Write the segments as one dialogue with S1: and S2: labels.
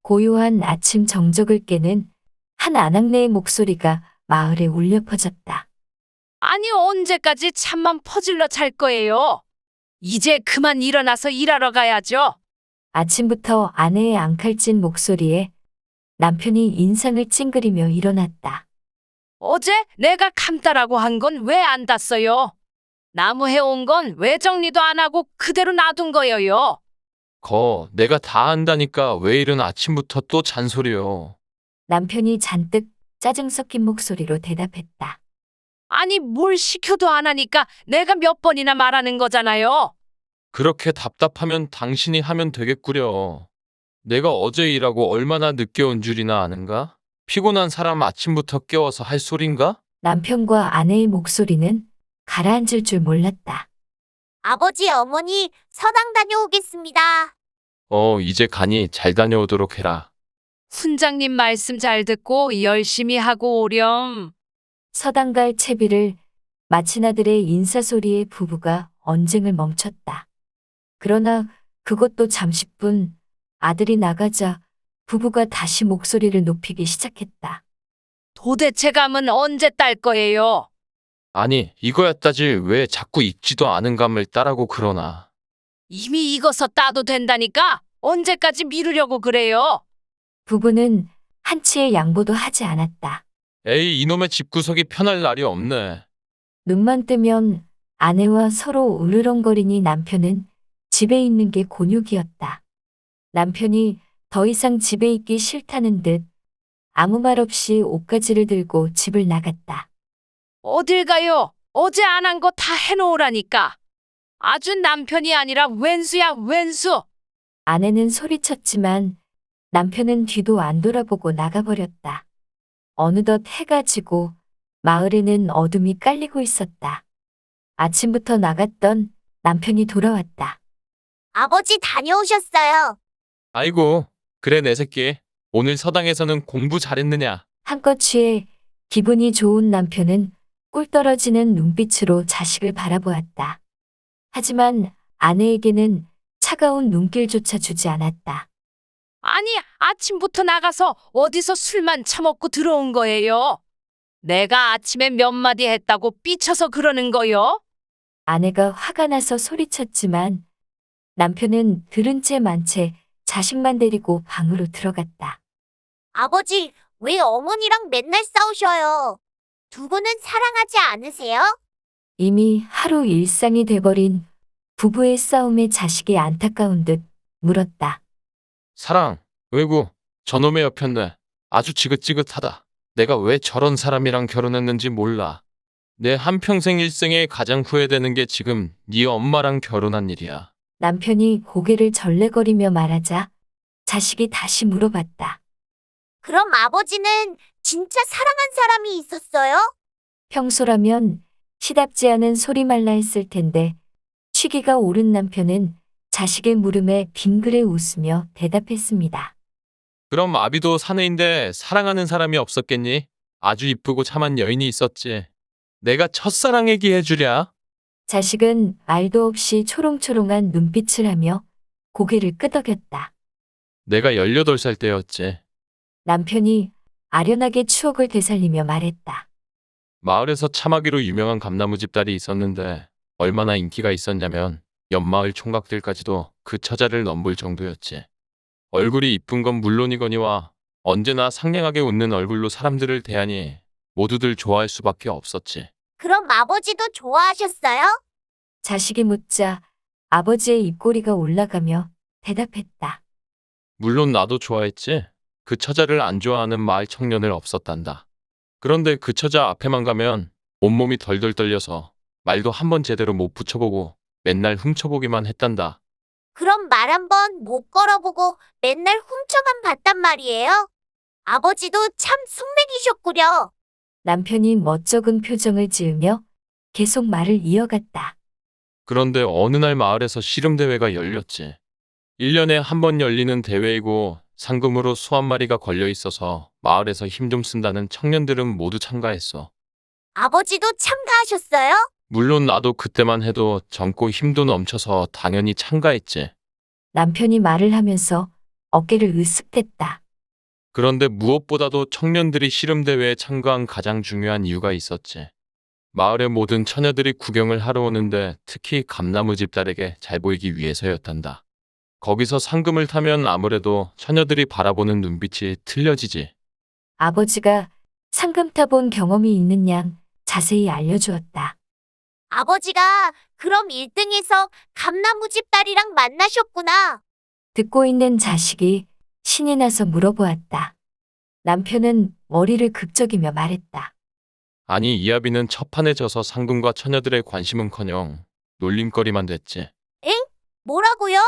S1: 고요한 아침 정적을 깨는 한 아낙네의 목소리가 마을에 울려 퍼졌다.
S2: 아니, 언제까지 잠만 퍼질러 잘 거예요? 이제 그만 일어나서 일하러 가야죠.
S1: 아침부터 아내의 앙칼진 목소리에 남편이 인상을 찡그리며 일어났다.
S2: 어제 내가 감따라고 한 건 왜 안 땄어요? 나무 해온 건 왜 정리도 안 하고 그대로 놔둔 거예요?
S3: 내가 다 한다니까 왜 이른 아침부터 또 잔소리요.
S1: 남편이 잔뜩 짜증 섞인 목소리로 대답했다.
S2: 아니, 뭘 시켜도 안 하니까 내가 몇 번이나 말하는 거잖아요.
S3: 그렇게 답답하면 당신이 하면 되겠구려. 내가 어제 일하고 얼마나 늦게 온 줄이나 아는가? 피곤한 사람 아침부터 깨워서 할 소린가?
S1: 남편과 아내의 목소리는 가라앉을 줄 몰랐다.
S4: 아버지, 어머니, 서당 다녀오겠습니다.
S3: 이제 가니 잘 다녀오도록 해라.
S2: 훈장님 말씀 잘 듣고 열심히 하고 오렴.
S1: 서당갈 채비를 마친 아들의 인사소리에 부부가 언쟁을 멈췄다. 그러나 그것도 잠시뿐. 아들이 나가자 부부가 다시 목소리를 높이기 시작했다.
S2: 도대체 감은 언제 딸 거예요?
S3: 아니, 이거였다지 왜 자꾸 익지도 않은 감을 따라고 그러나.
S2: 이미 익어서 따도 된다니까? 언제까지 미루려고 그래요?
S1: 부부는 한치의 양보도 하지 않았다.
S3: 에이, 이놈의 집구석이 편할 날이 없네.
S1: 눈만 뜨면 아내와 서로 으르렁거리니 남편은 집에 있는 게 곤욕이었다. 남편이 더 이상 집에 있기 싫다는 듯 아무 말 없이 옷가지를 들고 집을 나갔다.
S2: 어딜 가요? 어제 안 한 거 다 해놓으라니까. 아주 남편이 아니라 왼수야, 왼수.
S1: 아내는 소리쳤지만 남편은 뒤도 안 돌아보고 나가버렸다. 어느덧 해가 지고 마을에는 어둠이 깔리고 있었다. 아침부터 나갔던 남편이 돌아왔다.
S4: 아버지 다녀오셨어요.
S3: 아이고, 그래 내 새끼. 오늘 서당에서는 공부 잘했느냐?
S1: 한껏 취해 기분이 좋은 남편은 꿀 떨어지는 눈빛으로 자식을 바라보았다. 하지만 아내에게는 차가운 눈길조차 주지 않았다.
S2: 아니, 아침부터 나가서 어디서 술만 처먹고 들어온 거예요? 내가 아침에 몇 마디 했다고 삐쳐서 그러는 거요?
S1: 아내가 화가 나서 소리쳤지만 남편은 들은 채 만 채 자식만 데리고 방으로 들어갔다.
S4: 아버지, 왜 어머니랑 맨날 싸우셔요? 두 분은 사랑하지 않으세요?
S1: 이미 하루 일상이 돼버린 부부의 싸움에 자식이 안타까운 듯 물었다.
S3: 사랑, 왜구, 저놈의 옆였네. 아주 지긋지긋하다. 내가 왜 저런 사람이랑 결혼했는지 몰라. 내 한평생 일생에 가장 후회되는 게 지금 네 엄마랑 결혼한 일이야.
S1: 남편이 고개를 절레거리며 말하자 자식이 다시 물어봤다.
S4: 그럼 아버지는 진짜 사랑한 사람이 있었어요?
S1: 평소라면 시답지 않은 소리말라 했을 텐데 취기가 오른 남편은 자식의 물음에 빙그레 웃으며 대답했습니다.
S3: 그럼 아비도 사내인데 사랑하는 사람이 없었겠니? 아주 이쁘고 참한 여인이 있었지. 내가 첫사랑 얘기해주랴.
S1: 자식은 말도 없이 초롱초롱한 눈빛을 하며 고개를 끄덕였다.
S3: 내가 18살 때였지.
S1: 남편이 아련하게 추억을 되살리며 말했다.
S3: 마을에서 참하기로 유명한 감나무 집딸이 있었는데 얼마나 인기가 있었냐면 옆마을 총각들까지도 그 처자를 넘볼 정도였지. 얼굴이 이쁜 건 물론이거니와 언제나 상냥하게 웃는 얼굴로 사람들을 대하니 모두들 좋아할 수밖에 없었지.
S4: 그럼 아버지도 좋아하셨어요?
S1: 자식이 묻자 아버지의 입꼬리가 올라가며 대답했다.
S3: 물론 나도 좋아했지. 그 처자를 안 좋아하는 마을 청년을 없었단다. 그런데 그 처자 앞에만 가면 온몸이 덜덜 떨려서 말도 한 번 제대로 못 붙여보고 맨날 훔쳐보기만 했단다.
S4: 그럼 말 한 번 못 걸어보고 맨날 훔쳐만 봤단 말이에요? 아버지도 참 숙맥이셨구려.
S1: 남편이 멋쩍은 표정을 지으며 계속 말을 이어갔다.
S3: 그런데 어느 날 마을에서 씨름대회가 열렸지. 1년에 한 번 열리는 대회이고 상금으로 소 한 마리가 걸려 있어서 마을에서 힘 좀 쓴다는 청년들은 모두 참가했어.
S4: 아버지도 참가하셨어요?
S3: 물론 나도 그때만 해도 젊고 힘도 넘쳐서 당연히 참가했지.
S1: 남편이 말을 하면서 어깨를 으쓱댔다.
S3: 그런데 무엇보다도 청년들이 씨름대회에 참가한 가장 중요한 이유가 있었지. 마을의 모든 처녀들이 구경을 하러 오는데 특히 감나무집 딸에게 잘 보이기 위해서였단다. 거기서 상금을 타면 아무래도 처녀들이 바라보는 눈빛이 틀려지지.
S1: 아버지가 상금 타본 경험이 있는 양 자세히 알려주었다.
S4: 아버지가 그럼 1등에서 감나무집 딸이랑 만나셨구나.
S1: 듣고 있는 자식이 신이 나서 물어보았다. 남편은 머리를 극적이며 말했다.
S3: 아니 이하비는 첫판에 져서 상금과 처녀들의 관심은커녕 놀림거리만 됐지.
S4: 뭐라고요?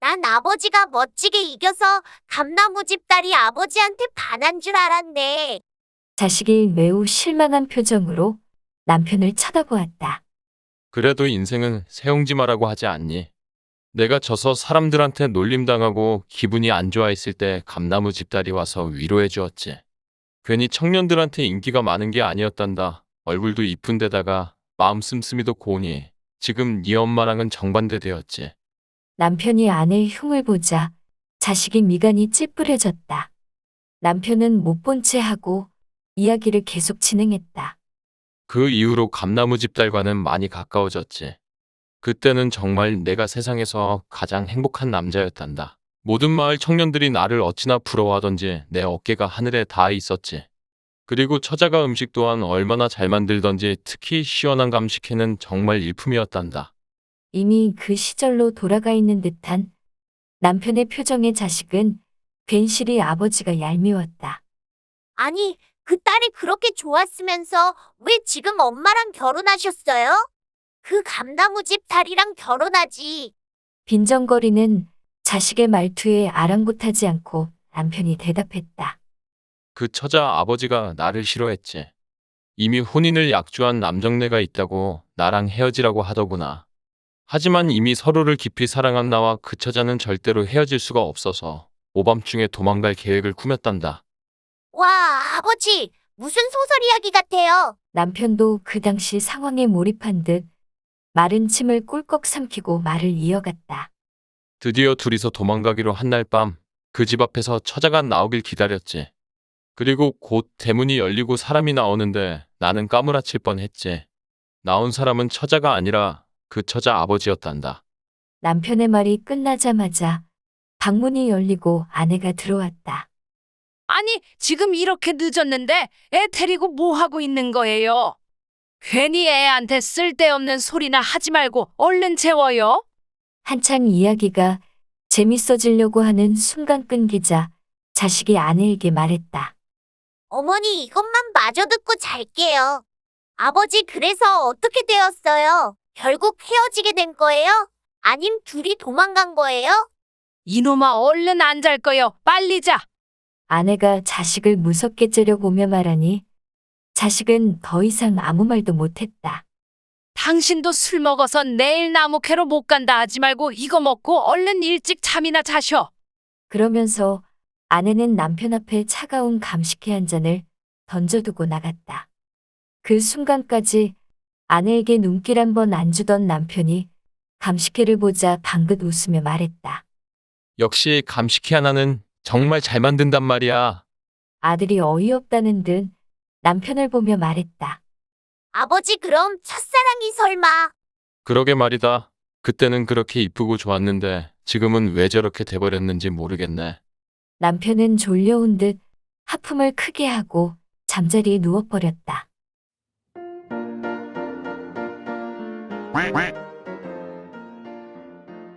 S4: 난 아버지가 멋지게 이겨서 감나무집 딸이 아버지한테 반한 줄 알았네.
S1: 자식이 매우 실망한 표정으로 남편을 쳐다보았다.
S3: 그래도 인생은 세옹지마라고 하지 않니? 내가 져서 사람들한테 놀림당하고 기분이 안 좋아했을 때 감나무 집딸이 와서 위로해 주었지. 괜히 청년들한테 인기가 많은 게 아니었단다. 얼굴도 이쁜데다가 마음 씀씀이도 고우니 지금 네 엄마랑은 정반대 되었지.
S1: 남편이 아내의 흉을 보자 자식이 미간이 찌푸려졌다. 남편은 못 본 채 하고 이야기를 계속 진행했다.
S3: 그 이후로 감나무 집딸과는 많이 가까워졌지. 그때는 정말 내가 세상에서 가장 행복한 남자였단다. 모든 마을 청년들이 나를 어찌나 부러워하던지 내 어깨가 하늘에 닿아 있었지. 그리고 처자가 음식 또한 얼마나 잘 만들던지 특히 시원한 감식회는 정말 일품이었단다.
S1: 이미 그 시절로 돌아가 있는 듯한 남편의 표정의 자식은 괜시리 아버지가 얄미웠다.
S4: 아니, 그 딸이 그렇게 좋았으면서 왜 지금 엄마랑 결혼하셨어요? 그 감나무집 딸이랑 결혼하지.
S1: 빈정거리는 자식의 말투에 아랑곳하지 않고 남편이 대답했다.
S3: 그 처자 아버지가 나를 싫어했지. 이미 혼인을 약주한 남정네가 있다고 나랑 헤어지라고 하더구나. 하지만 이미 서로를 깊이 사랑한 나와 그 처자는 절대로 헤어질 수가 없어서 오밤중에 도망갈 계획을 꾸몄단다.
S4: 와, 아버지, 무슨 소설 이야기 같아요.
S1: 남편도 그 당시 상황에 몰입한 듯 마른 침을 꿀꺽 삼키고 말을 이어갔다.
S3: 드디어 둘이서 도망가기로 한 날 밤 그 집 앞에서 처자가 나오길 기다렸지. 그리고 곧 대문이 열리고 사람이 나오는데 나는 까무라칠 뻔했지. 나온 사람은 처자가 아니라 그 처자 아버지였단다.
S1: 남편의 말이 끝나자마자 방문이 열리고 아내가 들어왔다.
S2: 아니, 지금 이렇게 늦었는데 애 데리고 뭐 하고 있는 거예요? 괜히 애한테 쓸데없는 소리나 하지 말고 얼른 재워요.
S1: 한창 이야기가 재밌어지려고 하는 순간 끊기자 자식이 아내에게 말했다.
S4: 어머니 이것만 마저 듣고 잘게요. 아버지 그래서 어떻게 되었어요? 결국 헤어지게 된 거예요? 아님 둘이 도망간 거예요?
S2: 이놈아 얼른 안 잘 거요. 빨리 자.
S1: 아내가 자식을 무섭게 째려보며 말하니 자식은 더 이상 아무 말도 못했다.
S2: 당신도 술 먹어서 내일 나무캐로 못 간다 하지 말고 이거 먹고 얼른 일찍 잠이나 자셔.
S1: 그러면서 아내는 남편 앞에 차가운 감식회 한 잔을 던져두고 나갔다. 그 순간까지 아내에게 눈길 한 번 안 주던 남편이 감식회를 보자 방긋 웃으며 말했다.
S3: 역시 감식회 하나는 정말 잘 만든단 말이야.
S1: 아들이 어이없다는 듯 남편을 보며 말했다.
S4: 아버지 그럼 첫사랑이 설마.
S3: 그러게 말이다. 그때는 그렇게 이쁘고 좋았는데 지금은 왜 저렇게 돼버렸는지 모르겠네.
S1: 남편은 졸려온 듯 하품을 크게 하고 잠자리에 누워버렸다.
S5: quack quack